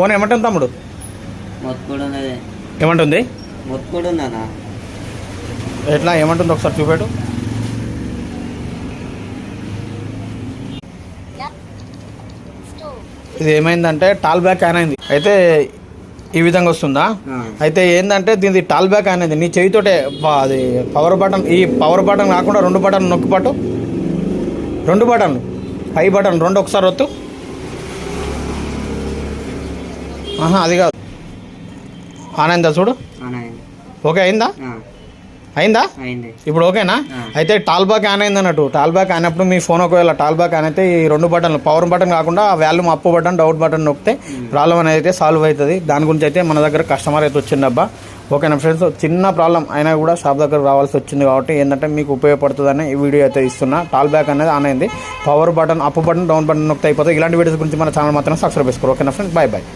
Phone ఏమంటుంది తమ్ముడు? మొత్తుకోడు ఉన్నది. ఏమంటుంది? మొత్తుకోడు ఉందన్నా. ఎట్లా ఏమంటుంది ఒకసారి చూపెట్టు. ఇది ఏమైందంటే టాల్ బ్యాక్ ఆన్ అయింది. అయితే ఈ విధంగా వస్తుందా? అయితే ఏంటంటే దీనికి టాల్ బ్యాక్ అనేది నీ చేయితోటే అది పవర్ బటన్, ఈ పవర్ బటన్ కాకుండా 2 బటన్లు నొక్కి పట్టు. 2 బటన్లు, పై బటన్ 2 ఒకసారి వత్తు. అది కాదు, ఆన్ అయిందా చూడు. ఓకే అయిందా? అయిందా? ఇప్పుడు ఓకేనా? అయితే టాల్ బ్యాక్ ఆన్ అయింది అన్నట్టు. టాల్ బ్యాక్ అయినప్పుడు మీ ఫోన్ ఒకవేళ టాల్ బ్యాక్ ఆన్ అయితే ఈ 2 బటన్లు, పవర్ బటన్ కాకుండా volume up button, doubt button నొక్కితే ప్రాబ్లం అనేది అయితే సాల్వ్ అవుతుంది. దాని గురించి అయితే మన దగ్గర కస్టమర్ అయితే వచ్చిందబ్బా. ఓకేనా ఫ్రెండ్స్, చిన్న ప్రాబ్లం అయినా కూడా షాప్ దగ్గర రావాల్సి వచ్చింది కాబట్టి ఏంటంటే మీకు ఉపయోగపడుతుందని ఈ వీడియో అయితే ఇస్తున్నా. టాల్ బ్యాక్ అనేది ఆన్ అయింది, power button, up button, down button నొక్కితే అయిపోతుంది. ఇలాంటి వీడియోస్ గురించి మన ఛానల్ మాత్రం సబ్స్క్రైబ్ చేసుకోరు. ఓకేనా ఫ్రెండ్స్, బాయ్ బాయ్.